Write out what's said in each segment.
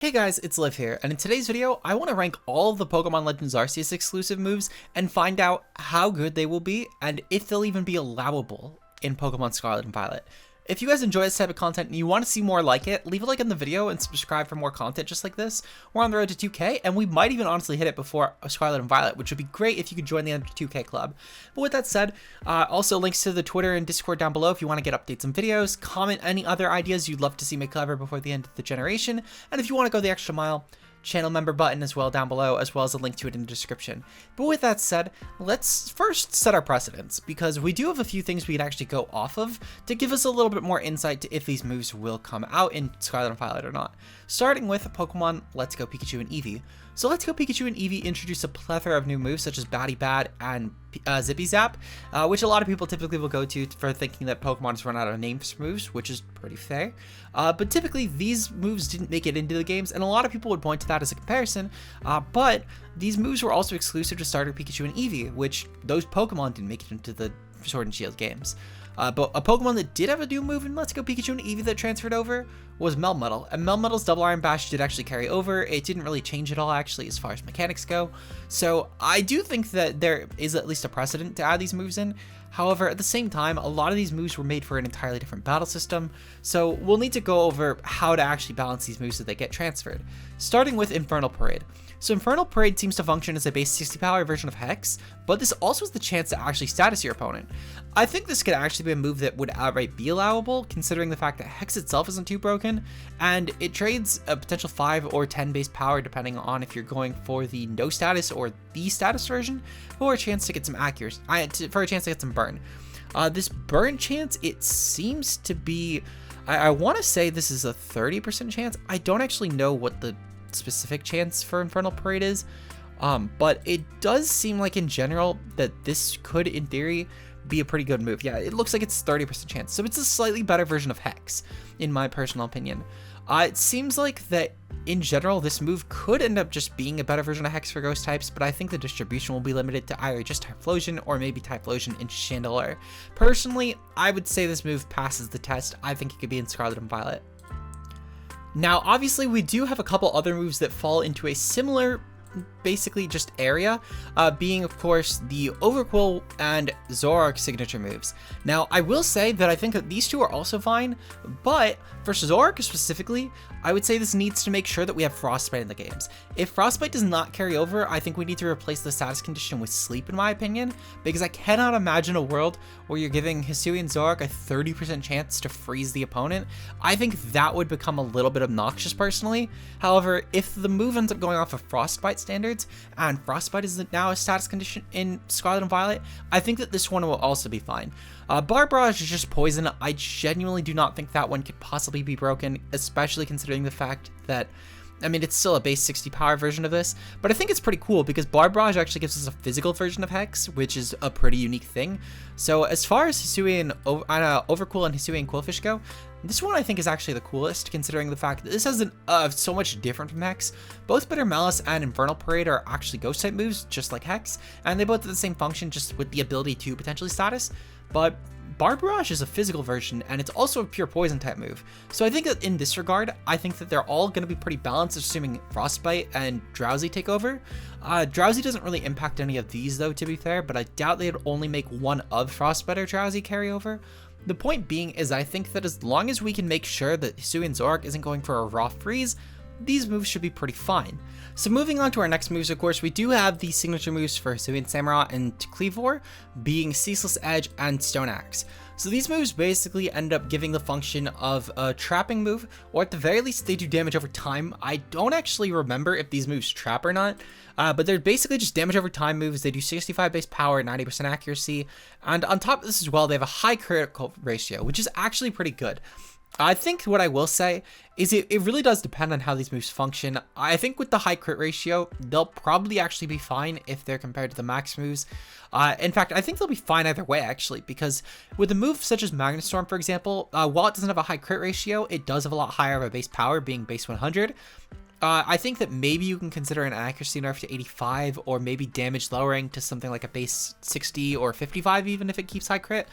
Hey guys, it's Liv here, and in today's video, I want to rank all of the Pokemon Legends Arceus exclusive moves and find out how good they will be and if they'll even be allowable in Pokemon Scarlet and Violet. If you guys enjoy this type of content and you want to see more like it, leave a like on the video and subscribe for more content just like this. We're on the road to 2K, and we might even honestly hit it before Scarlet and Violet, which would be great if you could join the Under 2K club. But with that said, also links to the Twitter and Discord down below if you want to get updates and videos, comment any other ideas you'd love to see me cover before the end of the generation, and if you want to go the extra mile, channel member button as well down below, as well as a link to it in the description. But with that said, let's first set our precedents, because we do have a few things we can actually go off of to give us a little bit more insight to if these moves will come out in Scarlet and Violet or not. Starting with Pokemon Let's Go Pikachu and Eevee. So Let's Go Pikachu and Eevee introduce a plethora of new moves such as Batty Bat and Zippy Zap, which a lot of people typically will go to for thinking that Pokemon has run out of names for moves, which is pretty fair. But typically these moves didn't make it into the games, and a lot of people would point to that as a comparison, but these moves were also exclusive to Starter Pikachu and Eevee, which those Pokemon didn't make it into the Sword and Shield games. But a Pokemon that did have a new move in Let's Go Pikachu and Eevee that transferred over was Melmetal, and Melmetal's Double Iron Bash did actually carry over. It didn't really change at all actually as far as mechanics go, so I do think that there is at least a precedent to add these moves in. However, at the same time, a lot of these moves were made for an entirely different battle system, so we'll need to go over how to actually balance these moves so they get transferred. Starting with Infernal Parade. So Infernal Parade seems to function as a base 60 power version of Hex, but this also has the chance to actually status your opponent. I think this could actually be a move that would outright be allowable, considering the fact that Hex itself isn't too broken, and it trades a potential 5 or 10 base power depending on if you're going for the no status or the status version, for a chance to get some accuracy, for a chance to get some burn. This burn chance, it seems to be, I want to say this is a 30% chance. I don't actually know what the specific chance for Infernal Parade is, but it does seem like in general that this could in theory be a pretty good move. Yeah, it looks like it's 30% chance, so it's a slightly better version of Hex in my personal opinion. It seems like that in general this move could end up just being a better version of Hex for ghost types, but I think the distribution will be limited to either just Typhlosion or maybe Typhlosion and Chandelure. Personally, I would say this move passes the test. I think it could be in Scarlet and Violet. Now, obviously, we do have a couple other moves that fall into a similar, basically just area, being, of course, the Overquill and Zorark signature moves. Now, I will say that I think that these two are also fine, but for Zorark specifically, I would say this needs to make sure that we have Frostbite in the games. If Frostbite does not carry over, I think we need to replace the status condition with Sleep, in my opinion, because I cannot imagine a world where you're giving Hisui and Zorark a 30% chance to freeze the opponent. I think that would become a little bit obnoxious personally. However, if the move ends up going off of Frostbite standards, and Frostbite is now a status condition in Scarlet and Violet, I think that this one will also be fine. Barbaross is just poison. I genuinely do not think that one could possibly be broken, especially considering the fact that, I mean, it's still a base 60 power version of this, but I think it's pretty cool because Barbaross actually gives us a physical version of Hex, which is a pretty unique thing. So as far as Hisui and Overquill and Hisui and Quillfish go, this one I think is actually the coolest, considering the fact that this has so much different from Hex. Both Bitter Malice and Infernal Parade are actually ghost type moves, just like Hex, and they both have the same function, just with the ability to potentially status. But Barbaross is a physical version, and it's also a pure poison type move. So I think that in this regard, I think that they're all going to be pretty balanced, assuming Frostbite and Drowsy take over. Drowsy doesn't really impact any of these though, to be fair, but I doubt they'd only make one of Frostbite or Drowsy carry over. The point being is I think that as long as we can make sure that Hisui and Zorark isn't going for a raw freeze, these moves should be pretty fine. So moving on to our next moves, of course, we do have the signature moves for Hisui and Samurott and Cleaver, being Ceaseless Edge and Stone Axe. So these moves basically end up giving the function of a trapping move, or at the very least they do damage over time. I don't actually remember if these moves trap or not, but they're basically just damage over time moves. They do 65 base power, 90% accuracy, and on top of this as well, they have a high critical ratio, which is actually pretty good. I think what I will say is it really does depend on how these moves function. I think with the high crit ratio, they'll probably actually be fine if they're compared to the max moves. In fact, I think they'll be fine either way, actually, because with a move such as Magnetstorm, for example, while it doesn't have a high crit ratio, it does have a lot higher of a base power, being base 100. I think that maybe you can consider an accuracy nerf to 85, or maybe damage lowering to something like a base 60 or 55, even if it keeps high crit.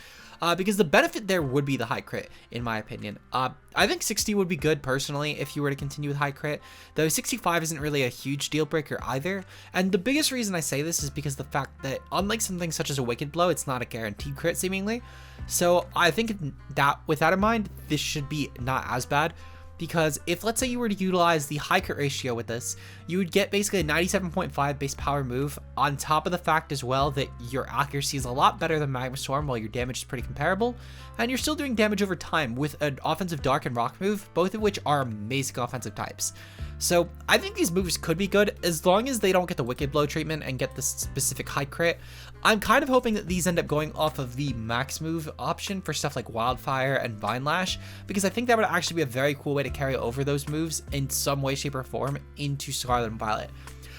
Because the benefit there would be the high crit, in my opinion. I think 60 would be good, personally, if you were to continue with high crit, though 65 isn't really a huge deal breaker either. And the biggest reason I say this is because the fact that, unlike something such as a Wicked Blow, it's not a guaranteed crit, seemingly. So I think that, with that in mind, this should be not as bad. Because if, let's say, you were to utilize the high crit ratio with this, you would get basically a 97.5 base power move, on top of the fact as well that your accuracy is a lot better than Magma Storm, while your damage is pretty comparable, and you're still doing damage over time with an offensive Dark and Rock move, both of which are amazing offensive types. So I think these moves could be good, as long as they don't get the Wicked Blow treatment and get the specific high crit. I'm kind of hoping that these end up going off of the max move option for stuff like Wildfire and Vine Lash, because I think that would actually be a very cool way to carry over those moves in some way, shape, or form into Scarlet and Violet.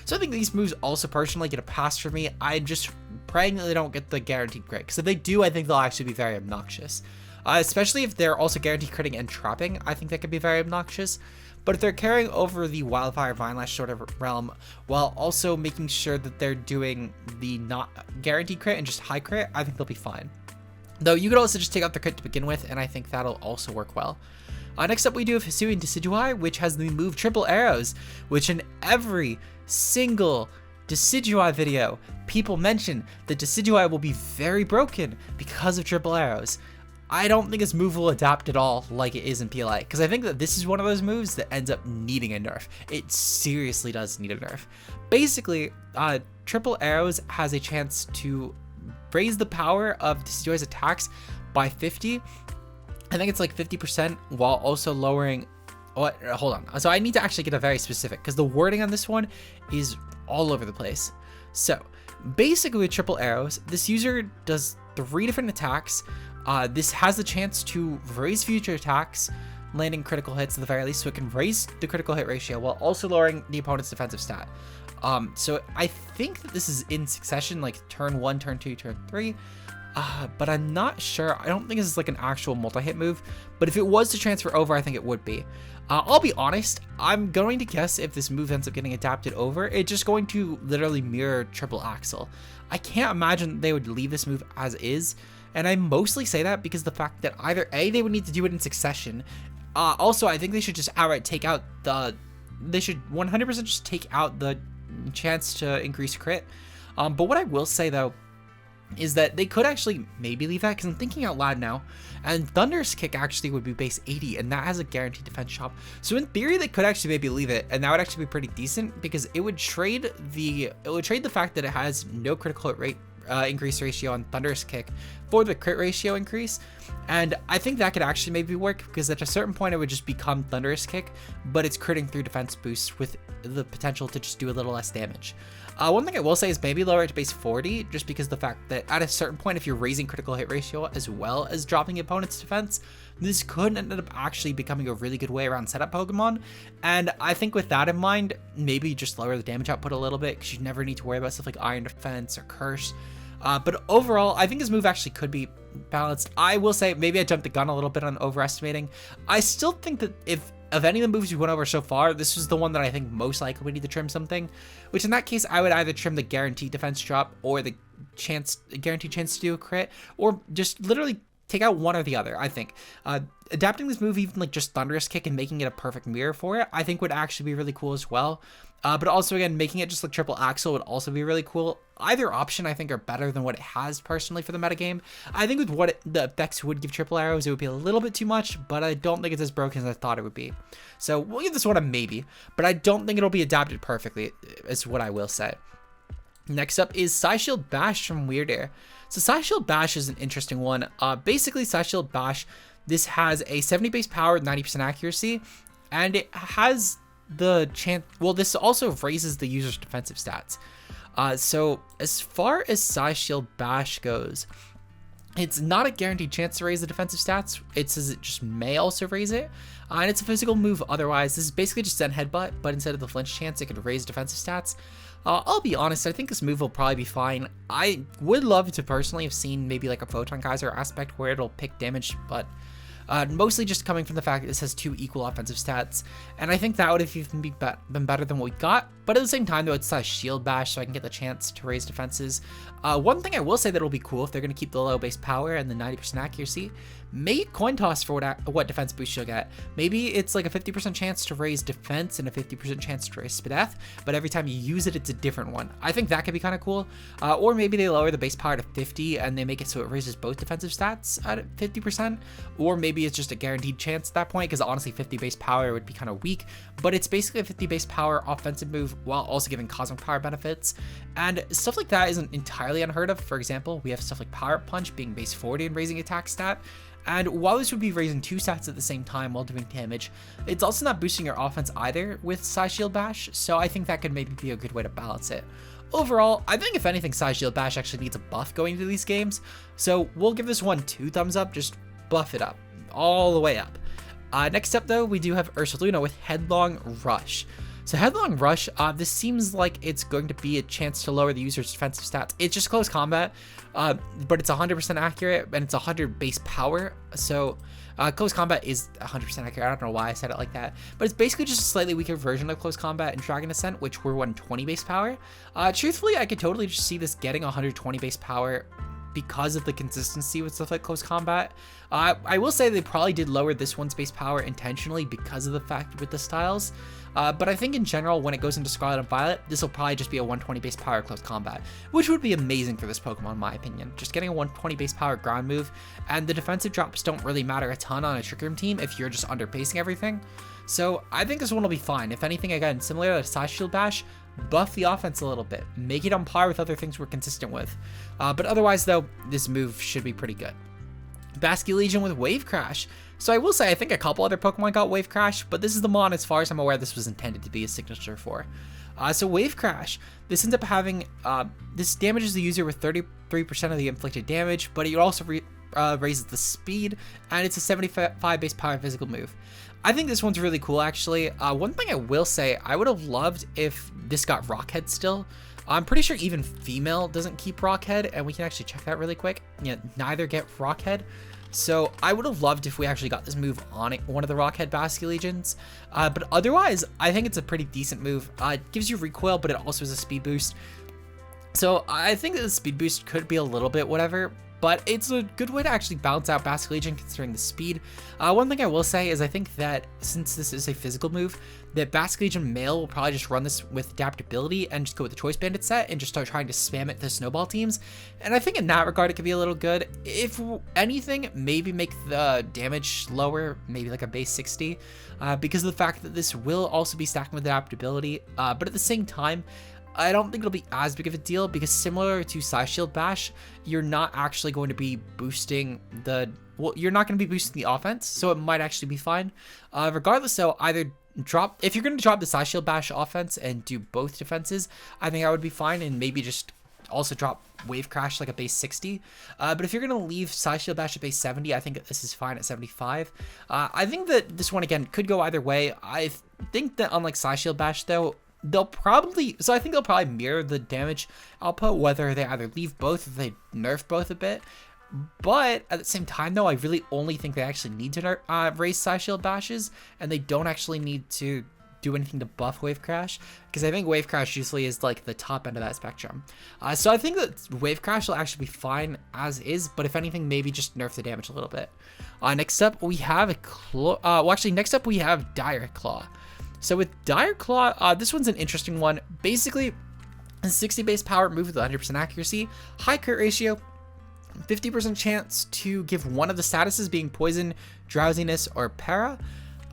So I think these moves also personally get a pass for me. I'm just praying that they don't get the guaranteed crit, because if they do, I think they'll actually be very obnoxious. Especially if they're also guaranteed critting and trapping, I think that could be very obnoxious. But if they're carrying over the Wildfire Vine Lash sort of realm, while also making sure that they're doing the not guaranteed crit and just high crit, I think they'll be fine. Though you could also just take out the crit to begin with, and I think that'll also work well. Next up, we do have Hisui and Decidueye, which has the move Triple Arrows, which in every single Decidueye video, people mention that Decidueye will be very broken because of Triple Arrows. I don't think this move will adapt at all like it is in PLA, because I think that this is one of those moves that ends up needing a nerf. It seriously does need a nerf. Basically, Triple Arrows has a chance to raise the power of Decidueye's attacks by 50. I think it's like 50%, while also lowering... hold on. So I need to actually get a very specific, because the wording on this one is all over the place. So basically with Triple Arrows, this user does 3 different attacks. This has the chance to raise future attacks, landing critical hits at the very least, so it can raise the critical hit ratio while also lowering the opponent's defensive stat. So I think that this is in succession, like turn 1, turn 2, turn 3, but I'm not sure. I don't think this is like an actual multi-hit move, but if it was to transfer over, I think it would be. I'll be honest, I'm going to guess if this move ends up getting adapted over, it's just going to literally mirror Triple Axel. I can't imagine they would leave this move as is. And I mostly say that because the fact that either A, they would need to do it in succession. Also, I think they should just outright take out they should 100% just take out the chance to increase crit. But what I will say though, is that they could actually maybe leave that, because I'm thinking out loud now, and Thunderous Kick actually would be base 80, and that has a guaranteed defense shop. So in theory, they could actually maybe leave it, and that would actually be pretty decent, because it would trade the fact that it has no critical hit rate increase ratio on Thunderous Kick for the crit ratio increase, and I think that could actually maybe work, because at a certain point it would just become Thunderous Kick, but it's critting through defense boost with the potential to just do a little less damage. One thing I will say is maybe lower it to base 40, just because the fact that at a certain point, if you're raising critical hit ratio as well as dropping the opponent's defense, this could end up actually becoming a really good way around setup Pokemon. And I think with that in mind, maybe just lower the damage output a little bit, because you never need to worry about stuff like Iron Defense or Curse. But overall, I think this move actually could be balanced. I will say, maybe I jumped the gun a little bit on overestimating. I still think that if of any of the moves we went over so far, this is the one that I think most likely we need to trim something, which in that case, I would either trim the guaranteed defense drop or the guaranteed chance to do a crit, or just literally take out one or the other. I think adapting this move, even like just Thunderous Kick and making it a perfect mirror for it, I think would actually be really cool as well. But also, again, making it just like Triple Axel would also be really cool. Either option, I think, are better than what it has personally for the metagame. I think with what the effects would give Triple Arrows, it would be a little bit too much, but I don't think it's as broken as I thought it would be. So we'll give this one a maybe, but I don't think it'll be adapted perfectly, is what I will say. Next up is Scishield Bash from Weird Air. So Scishield Bash is an interesting one. Basically, Scishield Bash, this has a 70 base power, 90% accuracy, and it has the chance, well, this also raises the user's defensive stats. So as far as Scishield Bash goes, it's not a guaranteed chance to raise the defensive stats. It says it just may also raise it, and it's a physical move otherwise. This is basically just Zen Headbutt, but instead of the flinch chance, it could raise defensive stats. I'll be honest, I think this move will probably be fine. I would love to personally have seen maybe like a Photon Geyser aspect where it'll pick damage, but mostly just coming from the fact that this has 2 equal offensive stats, and I think that would have even been better than what we got, but at the same time though, it's a shield bash, so I can get the chance to raise defenses. One thing I will say that will be cool if they're going to keep the low base power and the 90% accuracy, make coin toss for what defense boost you'll get. Maybe it's like a 50% chance to raise defense and a 50% chance to raise speed, but every time you use it, it's a different one. I think that could be kind of cool. Or maybe they lower the base power to 50 and they make it so it raises both defensive stats at 50%, or maybe it's just a guaranteed chance at that point, because honestly 50 base power would be kind of weak, but it's basically a 50 base power offensive move while also giving cosmic power benefits, and stuff like that isn't entirely unheard of. For example, we have stuff like Power Punch being base 40 and raising attack stat. And while this would be raising 2 stats at the same time while doing damage, it's also not boosting your offense either with scishield bash, so I think that could maybe be a good way to balance it. Overall, I think if anything, scishield bash actually needs a buff going into these games, so we'll give this one 2 thumbs up, just buff it up, all the way up. Next up though, we do have Ursaluna with Headlong Rush. So Headlong Rush, this seems like it's going to be a chance to lower the user's defensive stats. It's just close combat, but it's 100% accurate, and it's 100 base power. So close combat is 100% accurate. I don't know why I said it like that, but it's basically just a slightly weaker version of close combat in Dragon Ascent, which were 120 base power. Truthfully, I could totally just see this getting 120 base power because of the consistency with stuff like close combat. I will say they probably did lower this one's base power intentionally because of the fact with the styles. But I think in general, when it goes into Scarlet and Violet, this will probably just be a 120 base power close combat, which would be amazing for this Pokemon in my opinion. Just getting a 120 base power ground move, and the defensive drops don't really matter a ton on a Trick Room team if you're just underpacing everything. So I think this one will be fine. If anything, again, similar to Scishield Bash, buff the offense a little bit, make it on par with other things we're consistent with. But otherwise though, this move should be pretty good. Basculegion with Wave Crash. So I will say, I think a couple other Pokemon got Wave Crash, but this is the mon, as far as I'm aware, this was intended to be a signature for. So Wave Crash, this ends up having, this damages the user with 33% of the inflicted damage, but it also raises the speed, and it's a 75 base power physical move. I think this one's really cool, actually. One thing I will say, I would have loved if this got Rockhead still. I'm pretty sure even female doesn't keep Rockhead, and we can actually check that really quick. Yeah, neither get Rockhead. So I would have loved if we actually got this move on one of the Rockhead Basculegions. But otherwise, I think it's a pretty decent move. It gives you recoil, but it also has a speed boost. So I think that the speed boost could be a little bit whatever, but it's a good way to actually balance out Basculegion considering the speed. One thing I will say is I think that since this is a physical move, that Basculegion male will probably just run this with adaptability and just go with the Choice Bandit set and just start trying to spam it to snowball teams. And I think in that regard, it could be a little good. If anything, maybe make the damage lower, maybe like a base 60, because of the fact that this will also be stacking with adaptability. But at the same time, I don't think it'll be as big of a deal because similar to Scishield Bash, you're not actually going to be boosting you're not going to be boosting the offense, so it might actually be fine. Regardless though, either if you're going to drop the Scishield Bash offense and do both defenses, I think I would be fine, and maybe just also drop Wave Crash like a base 60. But if you're going to leave Scishield Bash at base 70, I think this is fine at 75. I think that this one, again, could go either way. I think that unlike Scishield Bash though, I think they'll probably mirror the damage output, whether they either leave both or they nerf both a bit. But at the same time though, I really only think they actually need to raise Scishield Bashes, and they don't actually need to do anything to buff Wave Crash, because I think Wave Crash usually is like the top end of that spectrum. So I think that Wave Crash will actually be fine as is, but if anything, maybe just nerf the damage a little bit. Next up we have next up we have Dire Claw. So with Dire Claw, this one's an interesting one. Basically, a 60 base power move with 100% accuracy, high crit ratio, 50% chance to give one of the statuses being Poison, Drowsiness, or Para.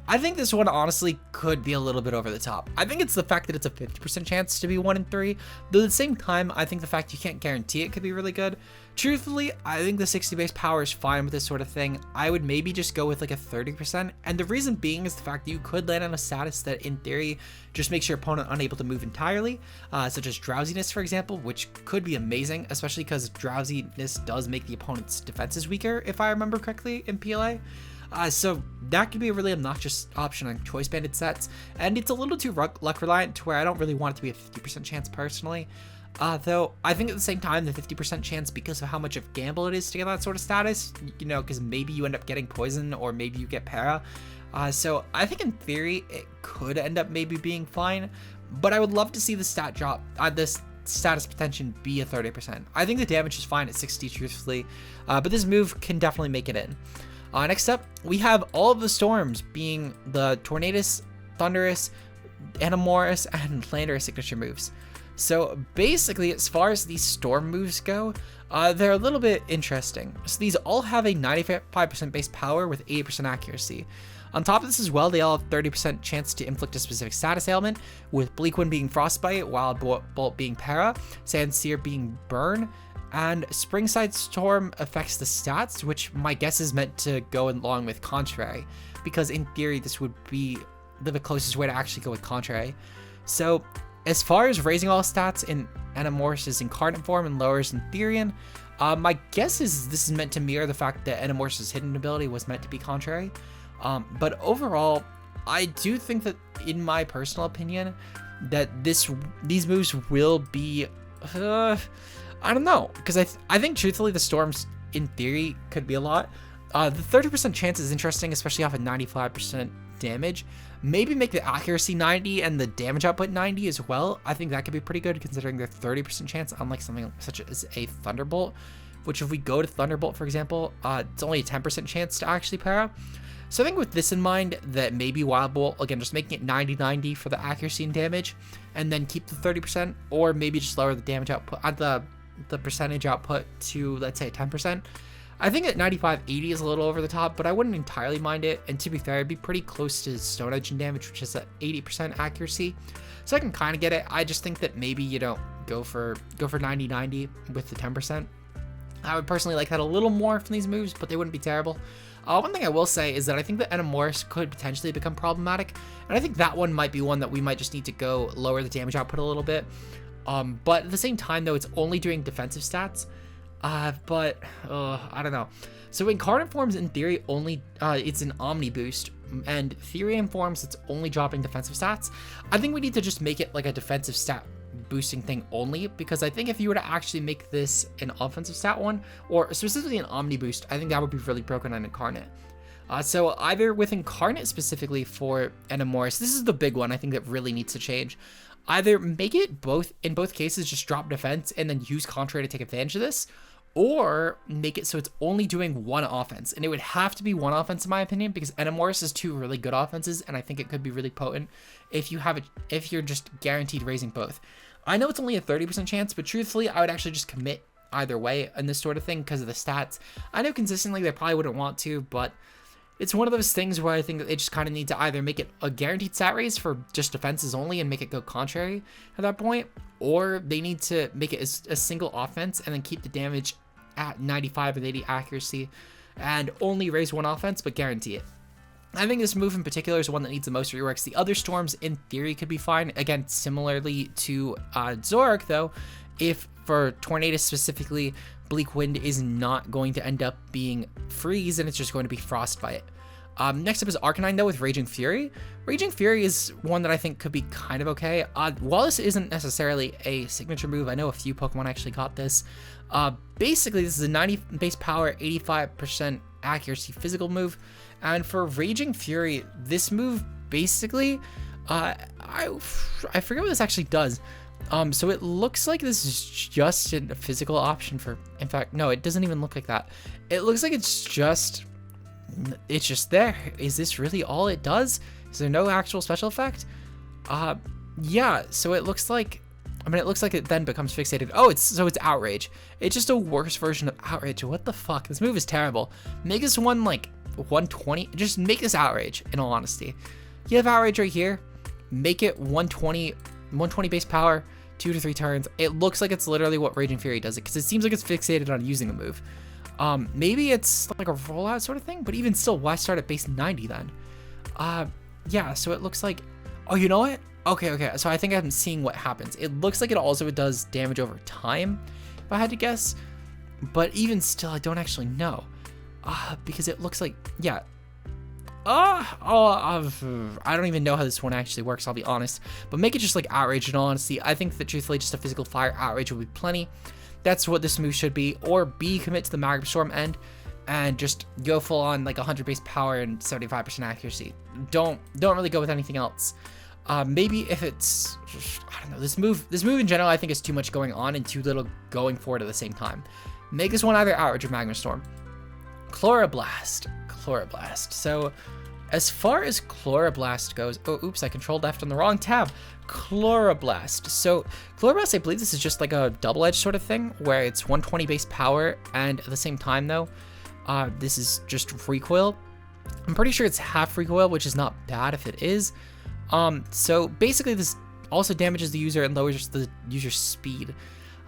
I think this one honestly could be a little bit over the top. I think it's the fact that it's a 50% chance to be 1 in 3, though at the same time, I think the fact you can't guarantee it could be really good. Truthfully, I think the 60 base power is fine with this sort of thing. I would maybe just go with like a 30%, and the reason being is the fact that you could land on a status that in theory just makes your opponent unable to move entirely, such as Drowsiness, for example, which could be amazing, especially because Drowsiness does make the opponent's defenses weaker, if I remember correctly, in PLA. So that could be a really obnoxious option on Choice Bandit sets, and it's a little too luck reliant to where I don't really want it to be a 50% chance personally. Though I think at the same time, the 50% chance, because of how much of gamble it is to get that sort of status, you know, because maybe you end up getting poison or maybe you get para. So I think in theory, it could end up maybe being fine, but I would love to see the stat drop, this status potential be a 30%. I think the damage is fine at 60 truthfully, but this move can definitely make it in. Next up, we have all of the storms being the Tornadus, Thunderous, Animorous, and Landorus signature moves. So basically, as far as these storm moves go, they're a little bit interesting. So these all have a 95% base power with 80% accuracy. On top of this as well, they all have 30% chance to inflict a specific status ailment, with Bleak Wind being Frostbite, Wild Bolt being Para, Sandsear being Burn, and Springside Storm affects the stats, which my guess is meant to go along with Contrary, because in theory this would be the closest way to actually go with Contrary. So as far as raising all stats in Animorous' incarnate form and lowers in Therian, my guess is this is meant to mirror the fact that Animorous' hidden ability was meant to be Contrary. But overall, I do think that, in my personal opinion, that these moves will be, I don't know, because I think truthfully the storms in theory could be a lot. The 30% chance is interesting, especially off of 95% damage. Maybe make the accuracy 90 and the damage output 90 as well. I think that could be pretty good considering their 30% chance, unlike something such as a Thunderbolt, which if we go to Thunderbolt, for example, it's only a 10% chance to actually para. So I think with this in mind, that maybe Wild Bolt, again, just making it 90-90 for the accuracy and damage, and then keep the 30%, or maybe just lower the damage output, the percentage output to, let's say, 10%. I think at 95-80 is a little over the top, but I wouldn't entirely mind it, and to be fair, it'd be pretty close to Stone Edge and damage, which is at 80% accuracy, so I can kind of get it. I just think that maybe you don't go for 90-90 with the 10%. I would personally like that a little more from these moves, but they wouldn't be terrible. One thing I will say is that I think that Animorous could potentially become problematic, and I think that one might be one that we might just need to go lower the damage output a little bit. But at the same time, though, it's only doing defensive stats. I don't know. So Incarnate forms, in theory, only it's an Omni boost, and Therian forms, it's only dropping defensive stats. I think we need to just make it like a defensive stat boosting thing only, because I think if you were to actually make this an offensive stat one, or specifically an Omni boost, I think that would be really broken on Incarnate. So either with Incarnate specifically for Animorous, this is the big one I think that really needs to change. Either make it in both cases just drop defense and then use Contrary to take advantage of this, or make it so it's only doing one offense, and it would have to be one offense in my opinion, because Animorous is two really good offenses, and I think it could be really potent if you're just guaranteed raising both. I know it's only a 30% chance, but truthfully, I would actually just commit either way in this sort of thing because of the stats. I know consistently they probably wouldn't want to, but it's one of those things where I think they just kind of need to either make it a guaranteed stat raise for just defenses only and make it go Contrary at that point, or they need to make it a single offense and then keep the damage at 95 and 80 accuracy and only raise one offense, but guarantee it. I think this move in particular is one that needs the most reworks. The other storms in theory could be fine. Again, similarly to Zorark though, if for Tornadus specifically, Bleak Wind is not going to end up being Freeze and it's just going to be Frostbite. Next up is Arcanine though with Raging Fury. Raging Fury is one that I think could be kind of okay. While this isn't necessarily a signature move, I know a few Pokemon actually got this. Basically, this is a 90 base power, 85% accuracy physical move. And for Raging Fury, this move basically, I forget what this actually does. So it looks like this is just a physical option for, in fact, no, it doesn't even look like that. It looks like it's just there. Is this really all it does? Is there no actual special effect? Yeah, so it looks like, it looks like it then becomes fixated. Oh, it's Outrage. It's just a worse version of Outrage. What the fuck? This move is terrible. Make this one like 120. Just make this Outrage, in all honesty. You have Outrage right here. Make it 120 base power, 2 to 3 turns. It looks like it's literally what Raging Fury does it, because it seems like it's fixated on using the move. Maybe it's like a rollout sort of thing, but even still, why start at base 90 then? Yeah, so it looks like, oh, you know what? Okay, so I think I'm seeing what happens. It looks like it also does damage over time, if I had to guess, but even still, I don't actually know. Because it looks like, yeah, I don't even know how this one actually works, I'll be honest. But make it just like Outrage in all honesty. I think that truthfully just a physical fire Outrage will be plenty. That's what this move should be. Or B, commit to the Magma Storm end and just go full on like 100 base power and 75% accuracy. Don't really go with anything else. Maybe if it's, I don't know, this move in general I think is too much going on and too little going forward at the same time. Make this one either Outrage or Magma Storm. Chloroblast. So as far as Chloroblast goes, oh, oops, I controlled F on the wrong tab. Chloroblast. So Chloroblast, I believe this is just like a double-edged sort of thing where it's 120 base power, and at the same time though, this is just recoil. I'm pretty sure it's half recoil, which is not bad if it is. So basically this also damages the user and lowers the user's speed.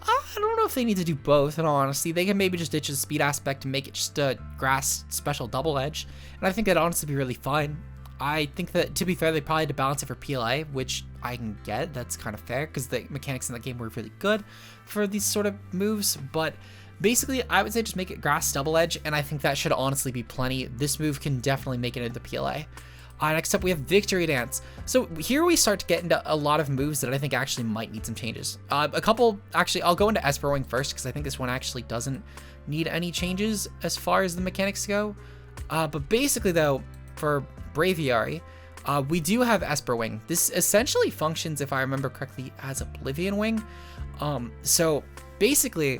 I don't know if they need to do both, in all honesty. They can maybe just ditch the speed aspect and make it just a grass special double edge, and I think that'd honestly be really fine. I think that, to be fair, they probably had to balance it for PLA, which I can get. That's kind of fair, because the mechanics in that game were really good for these sort of moves, but basically, I would say just make it grass double edge, and I think that should honestly be plenty. This move can definitely make it into PLA. Next up, we have Victory Dance. So here we start to get into a lot of moves that I think actually might need some changes. Actually, I'll go into Esper Wing first, because I think this one actually doesn't need any changes as far as the mechanics go. But basically, though, for Braviary, we do have Esper Wing. This essentially functions, if I remember correctly, as Oblivion Wing. So basically,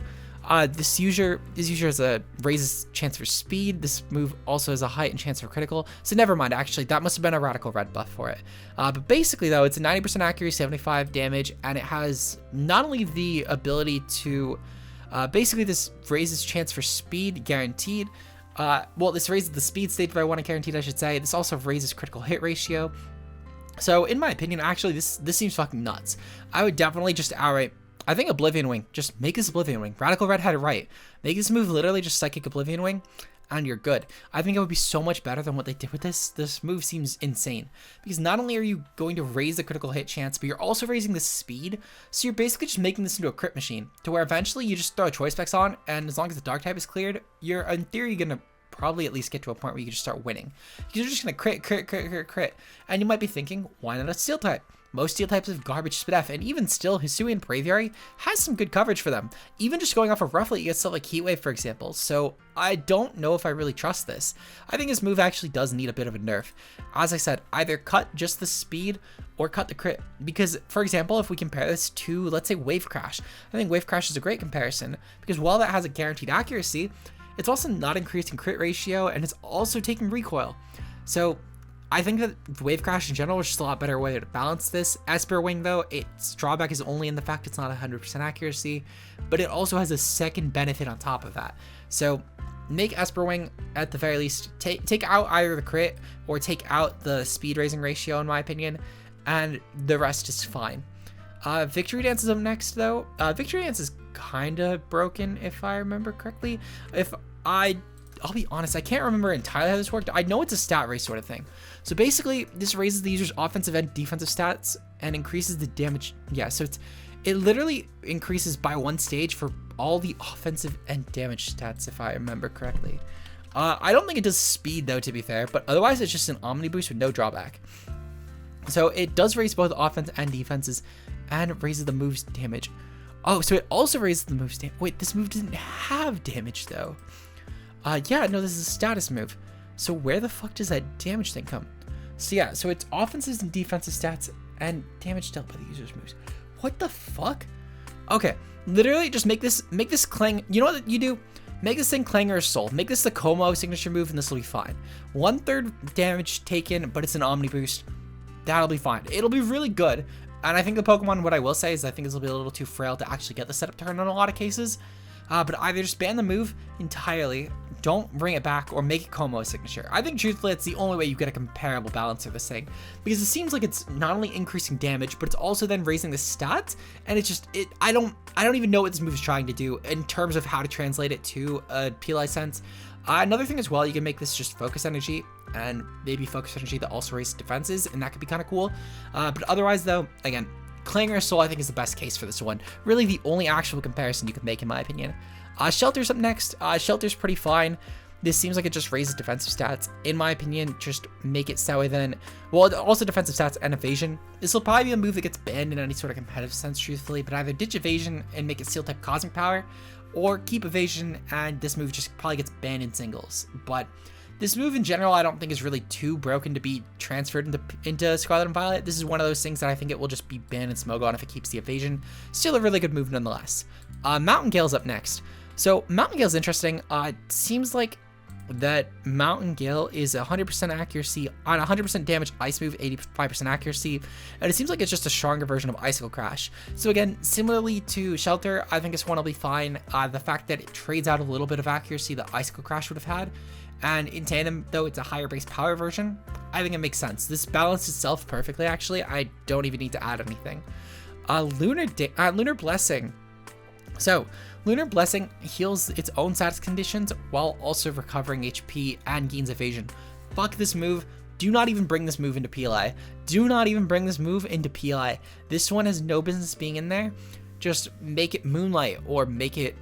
this user has a raises chance for speed. This move also has a height and chance for critical. So never mind, actually, that must have been a radical red buff for it. But basically, though, it's a 90% accuracy, 75 damage, and it has not only the ability to, basically, this raises chance for speed, guaranteed. Well, this raises the speed state by 1 guaranteed, I should say. This also raises critical hit ratio. So in my opinion, actually, this seems fucking nuts. I would definitely just outright, I think Oblivion Wing. Just make this Oblivion Wing. Radical Red had it right. Make this move literally just Psychic Oblivion Wing, and you're good. I think it would be so much better than what they did with this. This move seems insane, because not only are you going to raise the critical hit chance, but you're also raising the speed. So you're basically just making this into a crit machine, to where eventually you just throw a choice specs on, and as long as the dark type is cleared, you're in theory gonna probably at least get to a point where you can just start winning. Because you're just gonna crit. And you might be thinking, why not a steel type? Most steel types have garbage SPDF, and even still, Hisuian Braviary has some good coverage for them. Even just going off of roughly, you get stuff like Heat Wave, for example. So I don't know if I really trust this. I think this move actually does need a bit of a nerf. As I said, either cut just the speed or cut the crit. Because, for example, if we compare this to, let's say, Wave Crash, I think Wave Crash is a great comparison, because while that has a guaranteed accuracy, it's also not increasing crit ratio, and it's also taking recoil. So I think that Wave Crash in general is just a lot better way to balance this. Esper Wing, though, its drawback is only in the fact it's not 100% accuracy, but it also has a second benefit on top of that. So make Esper Wing, at the very least, take out either the crit or take out the speed raising ratio, in my opinion, and the rest is fine. Victory Dance is up next, though. Victory Dance is kind of broken, if I remember correctly. I'll be honest, I can't remember entirely how this worked. I know it's a stat raise sort of thing. So basically, this raises the user's offensive and defensive stats and increases the damage. Yeah, so it literally increases by 1 stage for all the offensive and damage stats, if I remember correctly. I don't think it does speed, though, to be fair, but otherwise it's just an Omni boost with no drawback. So it does raise both offense and defenses, and it raises the move's damage. Oh, so it also raises the move's damage. Wait, this move didn't have damage, though. Yeah, no, this is a status move. So where the fuck does that damage thing come? So yeah, so it's offenses and defensive stats and damage dealt by the user's moves. What the fuck? Okay, literally just make this clang. You know what you do? Make this thing Clanger Soul. Make this the Como signature move, and this will be fine. 1/3 damage taken, but it's an Omni boost. That'll be fine. It'll be really good. And I think the Pokemon, what I will say is I think this will be a little too frail to actually get the setup turn in a lot of cases. But either just ban the move entirely, don't bring it back, or make it Como signature. I think truthfully it's the only way you get a comparable balance of this thing, because it seems like it's not only increasing damage, but it's also then raising the stats, and it's just I don't even know what this move is trying to do in terms of how to translate it to a PLI sense. Another thing as well, you can make this just focus energy, and maybe focus energy that also raises defenses, and that could be kind of cool. But otherwise, though, again, Clanger Soul I think is the best case for this one. Really the only actual comparison you could make, in my opinion. Shelter's up next. Shelter's pretty fine. this seems like it just raises defensive stats. In my opinion, just make it that way then. Well, also defensive stats and evasion. This will probably be a move that gets banned in any sort of competitive sense, truthfully, but either ditch evasion and make it steel type cosmic power, or keep evasion and this move just probably gets banned in singles. But this move in general, I don't think is really too broken to be transferred into Scarlet and Violet. This is one of those things that I think it will just be banned in Smogon if it keeps the evasion. Still a really good move nonetheless. Mountain Gale's up next. So Mountain Gale's interesting. It seems like that Mountain Gale is 100% accuracy on 100% damage ice move, 85% accuracy, and it seems like it's just a stronger version of Icicle Crash. So again, similarly to Shelter, I think this one will be fine. The fact that it trades out a little bit of accuracy that Icicle Crash would have had, and in tandem, though it's a higher base power version, I think it makes sense. This balances itself perfectly, actually. I don't even need to add anything. Lunar Blessing. So, Lunar Blessing heals its own status conditions while also recovering HP and gains evasion. Fuck this move. Do not even bring this move into PLI. Do not even bring this move into PLI. This one has no business being in there. Just make it Moonlight or make it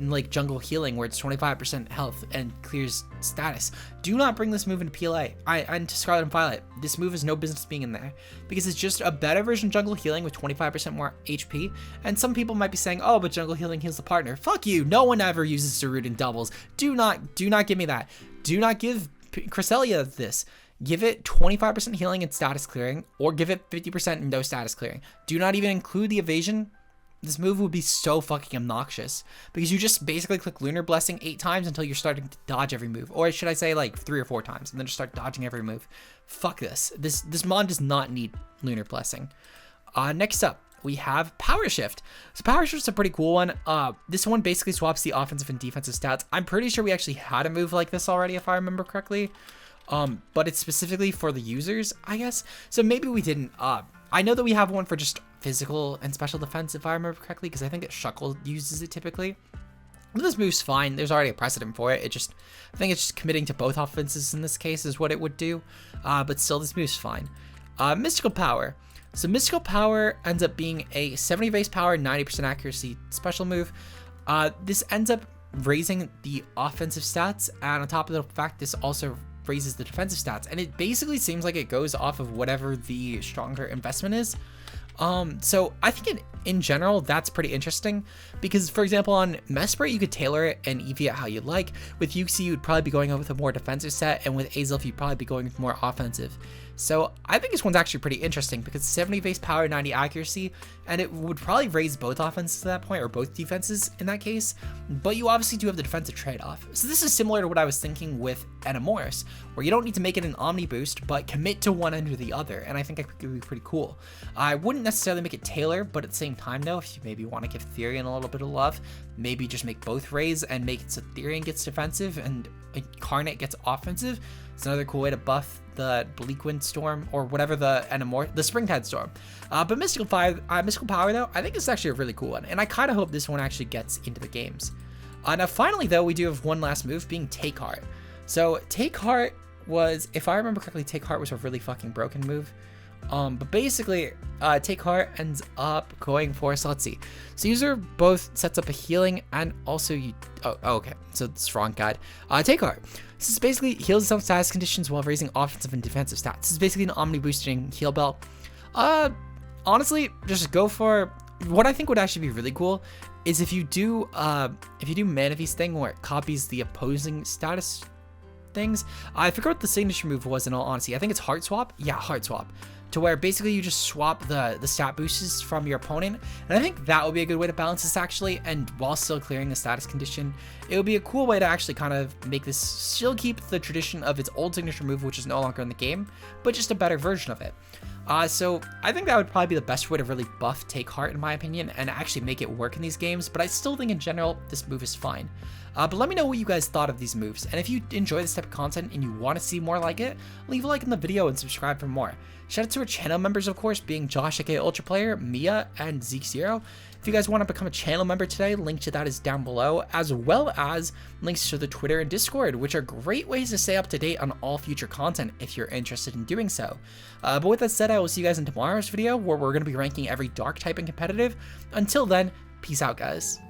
like Jungle Healing where it's 25% health and clears status. Do not bring this move into PLA and to Scarlet and Violet. This move has no business being in there because it's just a better version of Jungle Healing with 25% more HP. And some people might be saying, oh, but Jungle Healing heals the partner. Fuck you. No one ever uses Zarude in doubles. Do not give me that. Do not give Cresselia this. Give it 25% healing and status clearing, or give it 50% and no status clearing. Do not even include the evasion. This move would be so fucking obnoxious because you just basically click Lunar Blessing 8 times until you're starting to dodge every move. Or should I say like 3 or 4 times and then just start dodging every move. Fuck this. This mod does not need Lunar Blessing. Next up, we have Power Shift. So Power Shift's a pretty cool one. This one basically swaps the offensive and defensive stats. I'm pretty sure we actually had a move like this already if I remember correctly. But it's specifically for the users, I guess. So maybe we didn't. I know that we have one for just physical and special defense, if I remember correctly, because I think Shuckle uses it typically. But this move's fine. There's already a precedent for it. I think it's just committing to both offenses in this case is what it would do. But still, this move's fine. Mystical Power. So Mystical Power ends up being a 70 base power, 90% accuracy special move. This ends up raising the offensive stats, and on top of the fact, this also raises the defensive stats, and it basically seems like it goes off of whatever the stronger investment is. So I think in general that's pretty interesting because, for example, on Mesprit you could tailor it and Eevee it how you like. With Uxie you'd probably be going with a more defensive set, and with Azelf you'd probably be going with more offensive. So I think this one's actually pretty interesting because 70 base power, 90 accuracy, and it would probably raise both offenses at that point, or both defenses in that case, but you obviously do have the defensive trade-off. So this is similar to what I was thinking with Enamoris, where you don't need to make it an Omni boost, but commit to one end or the other, and I think it could be pretty cool. I wouldn't necessarily make it Tailor, but at the same time though, if you maybe want to give Therian a little bit of love, maybe just make both raise and make it so Therian gets defensive and Incarnate gets offensive. It's another cool way to buff the Bleakwind Storm or whatever the Springtide Storm. But Mystical Power though, I think it's actually a really cool one, and I kind of hope this one actually gets into the games. Now finally though, we do have one last move being Take Heart. So Take Heart was, if I remember correctly, Take Heart was a really fucking broken move. But basically, Take Heart ends up going for, so let's see. So user both sets up a healing and also okay. So strong guide. Take Heart. This is basically heals some status conditions while raising offensive and defensive stats. This is basically an omni boosting heal bell. Honestly, just go for what I think would actually be really cool is if you do Manaphy's thing where it copies the opposing status things. I forgot what the signature move was in all honesty. I think it's Heart Swap. Yeah, Heart Swap. To where basically you just swap the stat boosts from your opponent. And I think that would be a good way to balance this actually, and while still clearing the status condition. It would be a cool way to actually kind of make this still keep the tradition of its old signature move, which is no longer in the game, but just a better version of it. So I think that would probably be the best way to really buff Take Heart in my opinion, and actually make it work in these games, but I still think in general this move is fine. But let me know what you guys thought of these moves, and if you enjoy this type of content and you want to see more like it, leave a like in the video and subscribe for more. Shout out to our channel members, of course, being Josh aka Ultra Player, Mia, and Zeke0. If you guys want to become a channel member today, link to that is down below, as well as links to the Twitter and Discord, which are great ways to stay up to date on all future content if you're interested in doing so. But with that said, I will see you guys in tomorrow's video where we're going to be ranking every dark type in competitive. Until then, peace out, guys.